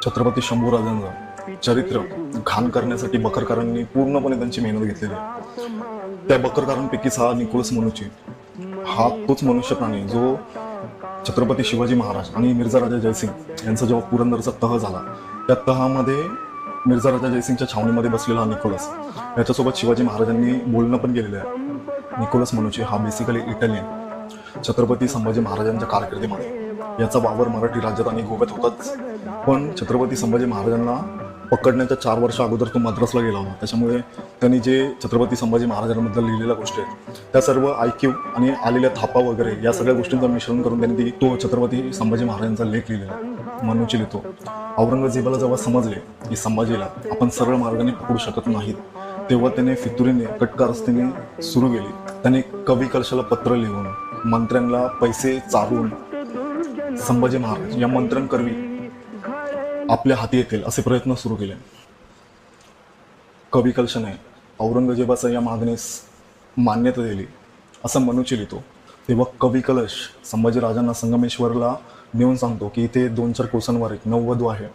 छत्रपती शंभूराजांचं चरित्र घाण करण्यासाठी बकरकारांनी पूर्णपणे त्यांची मेहनत घेतलेली आहे. त्या बकरकारांपैकीच हा निकोलस मनुची हा तोच मनुष्य प्राणी जो छत्रपती शिवाजी महाराज आणि मिर्झा राजा जयसिंग यांचा जेव्हा पुरंदरचा तह झाला त्या तहामध्ये मिर्झा राजा जयसिंगच्या छावणीमध्ये बसलेला हा निकोलस याच्यासोबत शिवाजी महाराजांनी बोलणं पण केलेलं आहे. निकोलस मनुची हा बेसिकली इटालियन छत्रपती संभाजी महाराजांच्या कारकिर्दीमध्ये याचा वावर मराठी राज्यात आणि गोव्यात होताच, पण छत्रपती संभाजी महाराजांना पकडण्याच्या 4 वर्ष अगोदर तो मद्रासला गेला होता. त्याच्यामुळे त्यांनी जे छत्रपती संभाजी महाराजांबद्दल लिहिलेल्या गोष्टी आहेत त्या सर्व IQ आणि आलेल्या थापा वगैरे या सगळ्या गोष्टींचं मिश्रण करून त्यांनी तो छत्रपती संभाजी महाराजांचा लेख लिहिलेला मनुची लिहितो. औरंगजेबाला जेव्हा समजले की संभाजीला आपण सरळ मार्गाने पकडू शकत नाहीत, तेव्हा त्याने फितुरीने कटकारस्थीने सुरू केली. त्याने कवी कलशाला पत्र लिहून मंत्र्यांना पैसे चारून संभाजी महाराज या मंत्र्यांकरवी आपल्या हाती येतील असे प्रयत्न सुरू केले. कवी कलशाने औरंगजेबाच्या या मागणीस मान्यता दिली असं मनुची लिहितो. तेव्हा कवी कलश संभाजीराजांना संगमेश्वरला नेऊन सांगतो की इथे 2-4 कोसांवर एक नववधू आहे